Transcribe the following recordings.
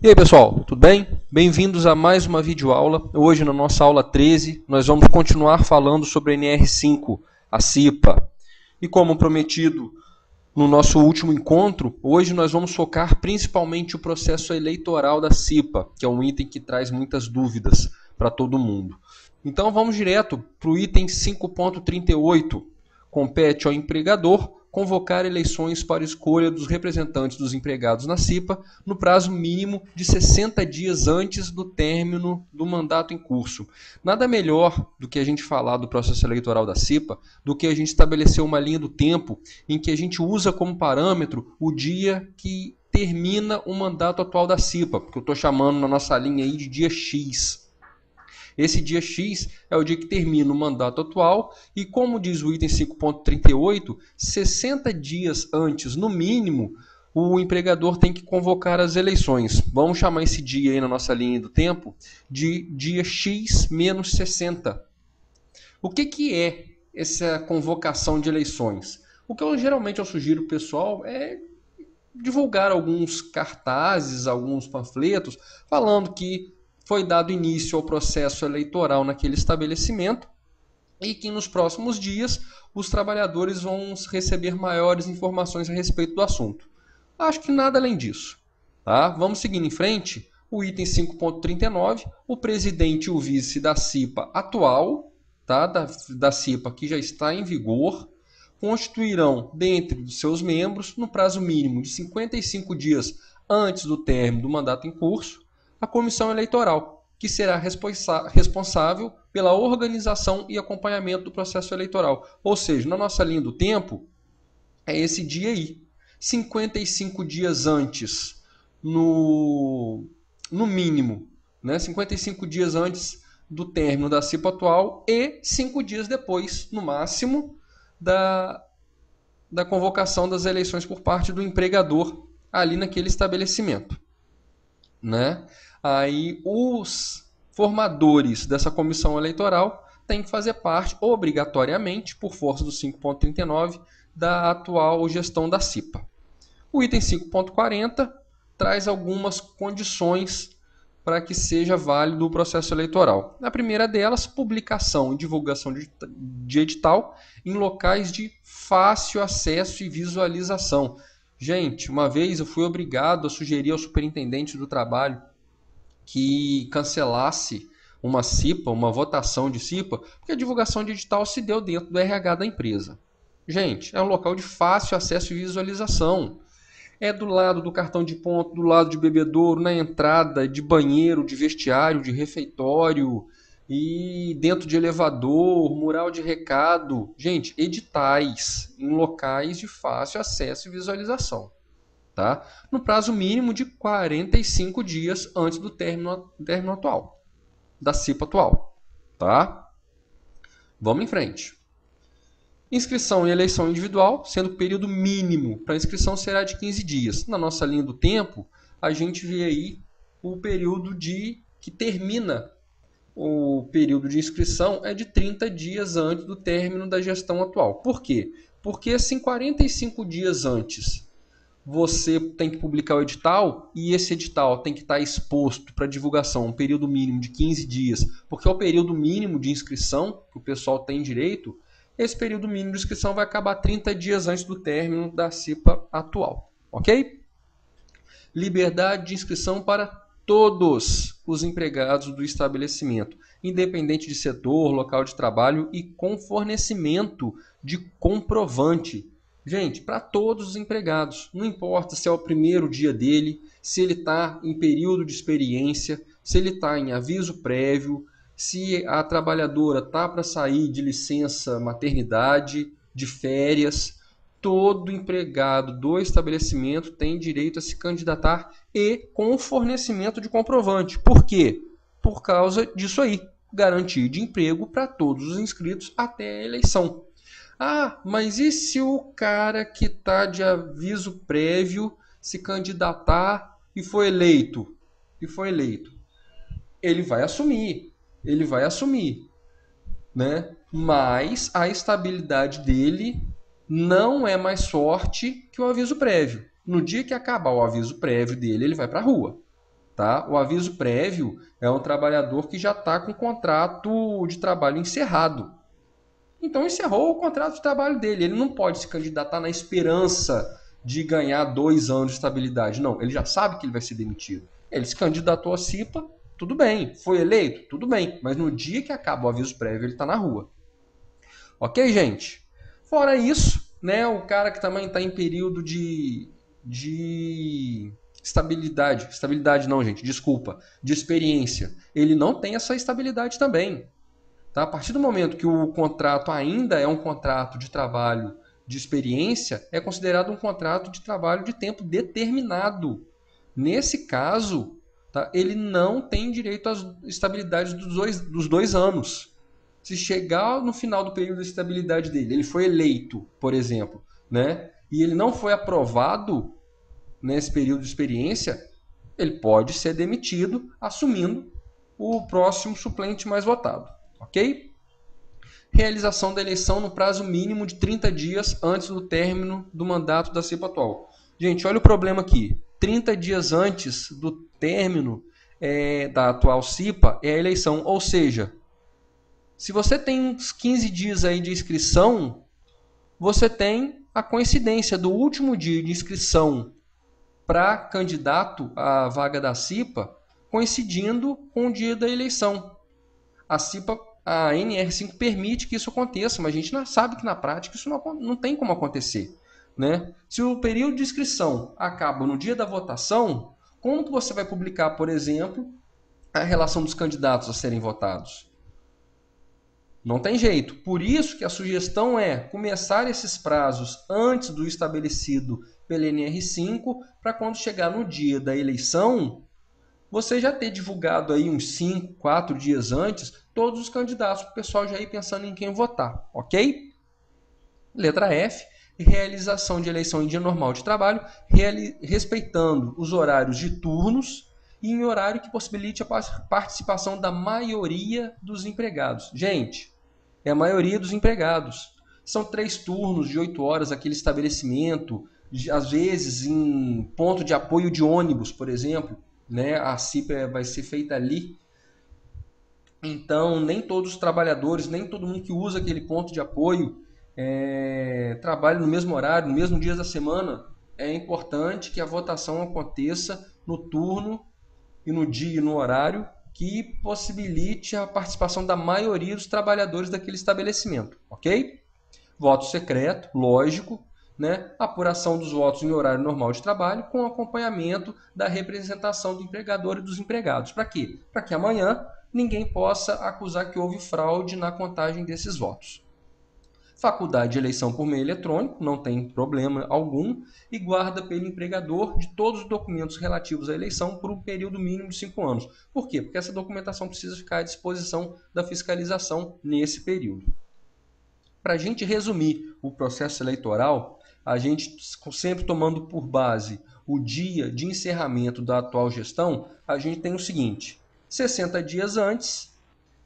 E aí pessoal, tudo bem? Bem-vindos a mais uma videoaula. Hoje na nossa aula 13 nós vamos continuar falando sobre a NR5, a CIPA. E como prometido no nosso último encontro, hoje nós vamos focar principalmente o processo eleitoral da CIPA, que é um item que traz muitas dúvidas para todo mundo. Então vamos direto para o item 5.38. Compete ao empregador convocar eleições para escolha dos representantes dos empregados na CIPA no prazo mínimo de 60 dias antes do término do mandato em curso. Nada melhor do que a gente falar do processo eleitoral da CIPA do que a gente estabelecer uma linha do tempo em que a gente usa como parâmetro o dia que termina o mandato atual da CIPA, porque eu estou chamando na nossa linha aí de dia X. Esse dia X é o dia que termina o mandato atual e, como diz o item 5.38, 60 dias antes, no mínimo, o empregador tem que convocar as eleições. Vamos chamar esse dia aí na nossa linha do tempo de dia X menos 60. O que é essa convocação de eleições? O que geralmente eu sugiro para o pessoal é divulgar alguns cartazes, alguns panfletos, falando que foi dado início ao processo eleitoral naquele estabelecimento e que nos próximos dias os trabalhadores vão receber maiores informações a respeito do assunto. Acho que nada além disso. Tá? Vamos seguindo em frente. O item 5.39, o presidente e o vice da CIPA atual, tá? da CIPA que já está em vigor, constituirão, dentre os seus membros, no prazo mínimo de 55 dias antes do término do mandato em curso, a comissão eleitoral, que será responsável pela organização e acompanhamento do processo eleitoral. Ou seja, na nossa linha do tempo, é esse dia aí. 55 dias antes, no mínimo, né? 55 dias antes do término da CIPA atual e 5 dias depois, no máximo, da convocação das eleições por parte do empregador ali naquele estabelecimento. Né? Aí os formadores dessa comissão eleitoral têm que fazer parte, obrigatoriamente, por força do 5.39, da atual gestão da CIPA. O item 5.40 traz algumas condições para que seja válido o processo eleitoral. A primeira delas, publicação e divulgação de edital em locais de fácil acesso e visualização. Gente, uma vez eu fui obrigado a sugerir ao superintendente do trabalho que cancelasse uma CIPA, uma votação de CIPA, porque a divulgação de edital se deu dentro do RH da empresa. Gente, é um local de fácil acesso e visualização. É do lado do cartão de ponto, do lado de bebedouro, na entrada, de banheiro, de vestiário, de refeitório, e dentro de elevador, mural de recado. Gente, editais em locais de fácil acesso e visualização. Tá? No prazo mínimo de 45 dias antes do término atual, da CIPA atual. Tá? Vamos em frente. Inscrição e eleição individual, sendo que o período mínimo para inscrição será de 15 dias. Na nossa linha do tempo, a gente vê aí o período que termina o período de inscrição é de 30 dias antes do término da gestão atual. Por quê? Porque assim 45 dias antes você tem que publicar o edital e esse edital tem que estar exposto para divulgação um período mínimo de 15 dias, porque é o período mínimo de inscrição que o pessoal tem direito. Esse período mínimo de inscrição vai acabar 30 dias antes do término da CIPA atual. Ok? Liberdade de inscrição para todos os empregados do estabelecimento, independente de setor, local de trabalho e com fornecimento de comprovante. Gente, para todos os empregados, não importa se é o primeiro dia dele, se ele está em período de experiência, se ele está em aviso prévio, se a trabalhadora está para sair de licença maternidade, de férias. Todo empregado do estabelecimento tem direito a se candidatar e com fornecimento de comprovante. Por quê? Por causa disso aí, garantia de emprego para todos os inscritos até a eleição. Ah, mas e se o cara que está de aviso prévio se candidatar e foi eleito? Ele vai assumir, né? Mas a estabilidade dele não é mais forte que o aviso prévio. No dia que acabar o aviso prévio dele, ele vai para a rua. Tá? O aviso prévio é um trabalhador que já está com o contrato de trabalho encerrado. Então encerrou o contrato de trabalho dele. Ele não pode se candidatar na esperança de ganhar 2 anos de estabilidade. Não, ele já sabe que ele vai ser demitido. Ele se candidatou à CIPA, tudo bem. Foi eleito, tudo bem. Mas no dia que acaba o aviso prévio, ele está na rua. Ok, gente? Fora isso, né, o cara que também está em período de estabilidade não, gente, desculpa, de experiência, ele não tem essa estabilidade também. Tá? A partir do momento que o contrato ainda é um contrato de trabalho de experiência, é considerado um contrato de trabalho de tempo determinado. Nesse caso, tá, ele não tem direito às estabilidades dos 2 anos. Se chegar no final do período de estabilidade dele, ele foi eleito, por exemplo, né, e ele não foi aprovado nesse período de experiência, ele pode ser demitido, assumindo o próximo suplente mais votado. Ok? Realização da eleição no prazo mínimo de 30 dias antes do término do mandato da CIPA atual. Gente, olha o problema aqui. 30 dias antes do término da atual CIPA é a eleição. Ou seja, se você tem uns 15 dias aí de inscrição, você tem a coincidência do último dia de inscrição para candidato à vaga da CIPA coincidindo com o dia da eleição. A NR5 permite que isso aconteça, mas a gente sabe que na prática isso não tem como acontecer. Né? Se o período de inscrição acaba no dia da votação, como que você vai publicar, por exemplo, a relação dos candidatos a serem votados? Não tem jeito. Por isso que a sugestão é começar esses prazos antes do estabelecido pela NR5, para quando chegar no dia da eleição, você já ter divulgado aí uns 5, 4 dias antes todos os candidatos, para o pessoal já ir pensando em quem votar, ok? Letra F, realização de eleição em dia normal de trabalho, respeitando os horários de turnos e em horário que possibilite a participação da maioria dos empregados. Gente, é a maioria dos empregados. São 3 turnos de 8 horas aquele estabelecimento, às vezes em ponto de apoio de ônibus, por exemplo, né? A CIPA vai ser feita ali. Então, nem todos os trabalhadores, nem todo mundo que usa aquele ponto de apoio trabalha no mesmo horário, no mesmo dia da semana. É importante que a votação aconteça no turno e no dia e no horário que possibilite a participação da maioria dos trabalhadores daquele estabelecimento, ok? Voto secreto, lógico, né? Apuração dos votos em horário normal de trabalho com acompanhamento da representação do empregador e dos empregados. Para quê? Para que amanhã ninguém possa acusar que houve fraude na contagem desses votos. Faculdade de eleição por meio eletrônico, não tem problema algum, e guarda pelo empregador de todos os documentos relativos à eleição por um período mínimo de 5 anos. Por quê? Porque essa documentação precisa ficar à disposição da fiscalização nesse período. Para a gente resumir o processo eleitoral, a gente sempre tomando por base o dia de encerramento da atual gestão, a gente tem o seguinte: 60 dias antes,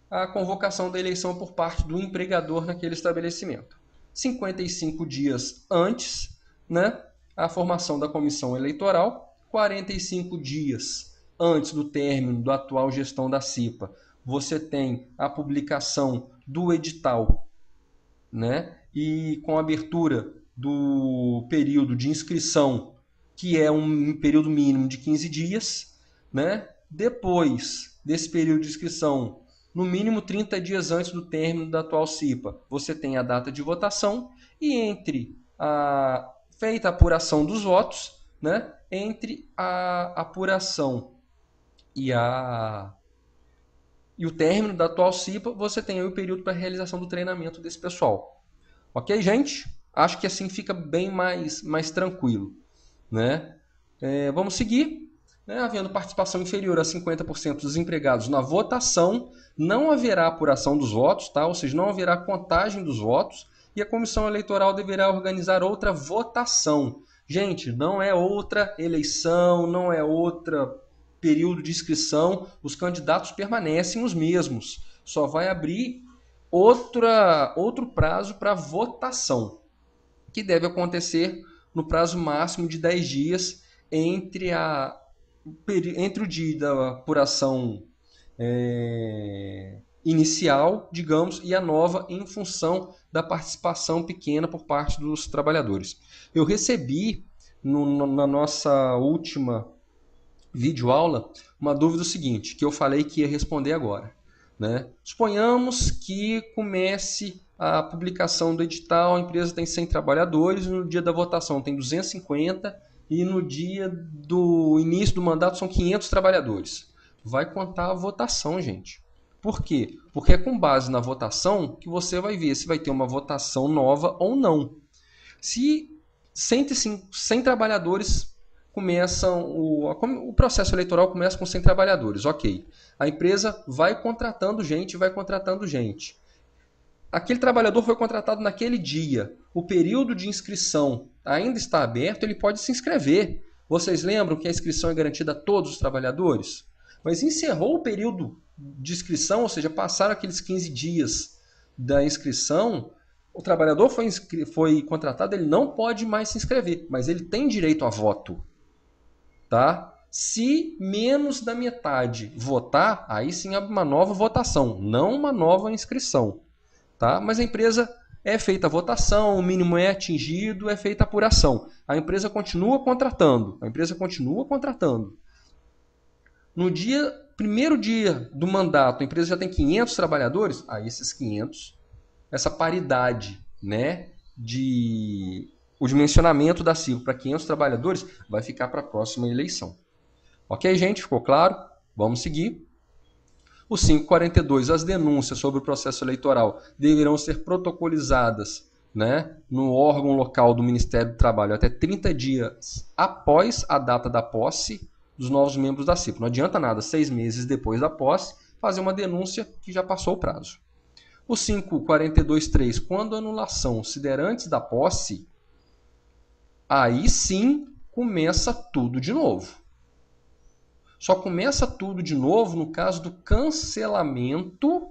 a convocação da eleição por parte do empregador naquele estabelecimento. 55 dias antes, né, a formação da comissão eleitoral. 45 dias antes do término da atual gestão da CIPA, você tem a publicação do edital, né, e com a abertura do período de inscrição, que é um período mínimo de 15 dias. Né? Depois desse período de inscrição, no mínimo 30 dias antes do término da atual CIPA, você tem a data de votação e entre feita a apuração dos votos, né, entre a apuração e o término da atual CIPA, você tem aí o período para a realização do treinamento desse pessoal. Ok, gente? Acho que assim fica bem mais tranquilo. Né? Vamos seguir. Né? Havendo participação inferior a 50% dos empregados na votação, não haverá apuração dos votos, tá? Ou seja, não haverá contagem dos votos, e a comissão eleitoral deverá organizar outra votação. Gente, não é outra eleição, não é outro período de inscrição, os candidatos permanecem os mesmos. Só vai abrir outro prazo para votação, que deve acontecer no prazo máximo de 10 dias entre a entre o dia da apuração inicial, digamos, e a nova em função da participação pequena por parte dos trabalhadores. Eu recebi na nossa última videoaula uma dúvida seguinte, que eu falei que ia responder agora. Né? Suponhamos que comece a publicação do edital, a empresa tem 100 trabalhadores, no dia da votação tem 250 e no dia do início do mandato são 500 trabalhadores. Vai contar a votação, gente. Por quê? Porque é com base na votação que você vai ver se vai ter uma votação nova ou não. Se 100 trabalhadores começam, o processo eleitoral começa com 100 trabalhadores, ok. A empresa vai contratando gente. Aquele trabalhador foi contratado naquele dia. O período de inscrição ainda está aberto, ele pode se inscrever. Vocês lembram que a inscrição é garantida a todos os trabalhadores? Mas encerrou o período de inscrição, ou seja, passaram aqueles 15 dias da inscrição, o trabalhador foi contratado, ele não pode mais se inscrever, mas ele tem direito a voto. Tá? Se menos da metade votar, aí sim abre uma nova votação, não uma nova inscrição. Tá? Mas a empresa é feita a votação, o mínimo é atingido, é feita a apuração. A empresa continua contratando. No primeiro dia do mandato, a empresa já tem 500 trabalhadores, aí esses 500, essa paridade, né, o dimensionamento da CIVO para 500 trabalhadores vai ficar para a próxima eleição. Ok, gente? Ficou claro? Vamos seguir. O 542, as denúncias sobre o processo eleitoral deverão ser protocolizadas, né, no órgão local do Ministério do Trabalho até 30 dias após a data da posse dos novos membros da CIPO. Não adianta nada, 6 meses depois da posse, fazer uma denúncia que já passou o prazo. O 542.3, quando a anulação se der antes da posse, aí sim começa tudo de novo. Só começa tudo de novo no caso do cancelamento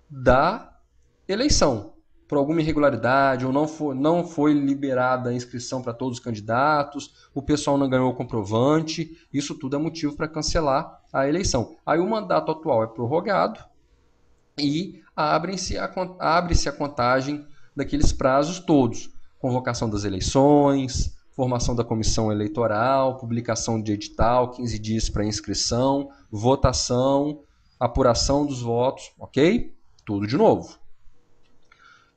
da eleição. Por alguma irregularidade, ou não foi liberada a inscrição para todos os candidatos, o pessoal não ganhou o comprovante, isso tudo é motivo para cancelar a eleição. Aí o mandato atual é prorrogado e abre-se a contagem daqueles prazos todos. Convocação das eleições, formação da comissão eleitoral, publicação de edital, 15 dias para inscrição, votação, apuração dos votos, ok? Tudo de novo.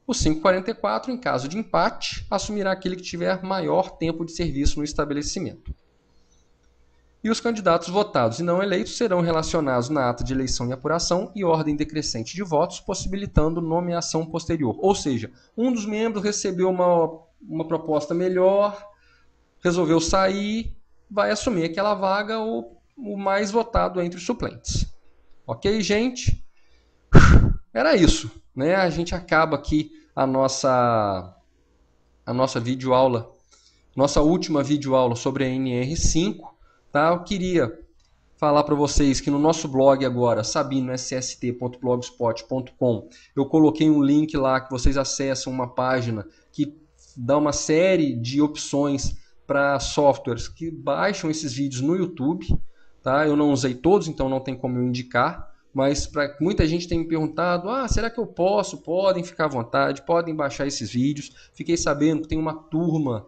O 544, em caso de empate, assumirá aquele que tiver maior tempo de serviço no estabelecimento. E os candidatos votados e não eleitos serão relacionados na ata de eleição e apuração e ordem decrescente de votos, possibilitando nomeação posterior. Ou seja, um dos membros recebeu uma proposta melhor, resolveu sair, vai assumir aquela vaga o mais votado entre os suplentes. Ok, gente? Era isso. Né? A gente acaba aqui a nossa videoaula, nossa última videoaula sobre a NR5. Tá? Eu queria falar para vocês que no nosso blog agora, sabinoSST.blogspot.com, eu coloquei um link lá que vocês acessam uma página que dá uma série de opções para softwares que baixam esses vídeos no YouTube. Tá? Eu não usei todos, então não tem como eu indicar, mas muita gente tem me perguntado, será que eu posso? Podem ficar à vontade, podem baixar esses vídeos. Fiquei sabendo que tem uma turma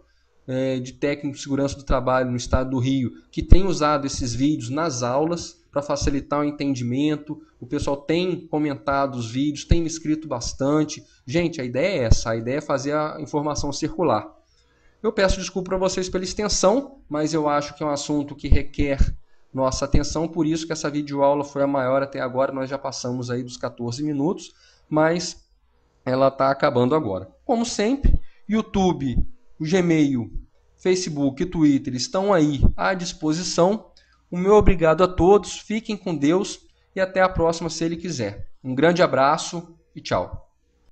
de técnico de segurança do trabalho no estado do Rio que tem usado esses vídeos nas aulas para facilitar o entendimento. O pessoal tem comentado os vídeos, tem me escrito bastante. Gente, a ideia é essa, a ideia é fazer a informação circular. Eu peço desculpa para vocês pela extensão, mas eu acho que é um assunto que requer nossa atenção, por isso que essa videoaula foi a maior até agora. Nós já passamos aí dos 14 minutos, mas ela está acabando agora. Como sempre, YouTube, o Gmail, Facebook e Twitter estão aí à disposição. O meu obrigado a todos, fiquem com Deus e até a próxima se Ele quiser. Um grande abraço e tchau.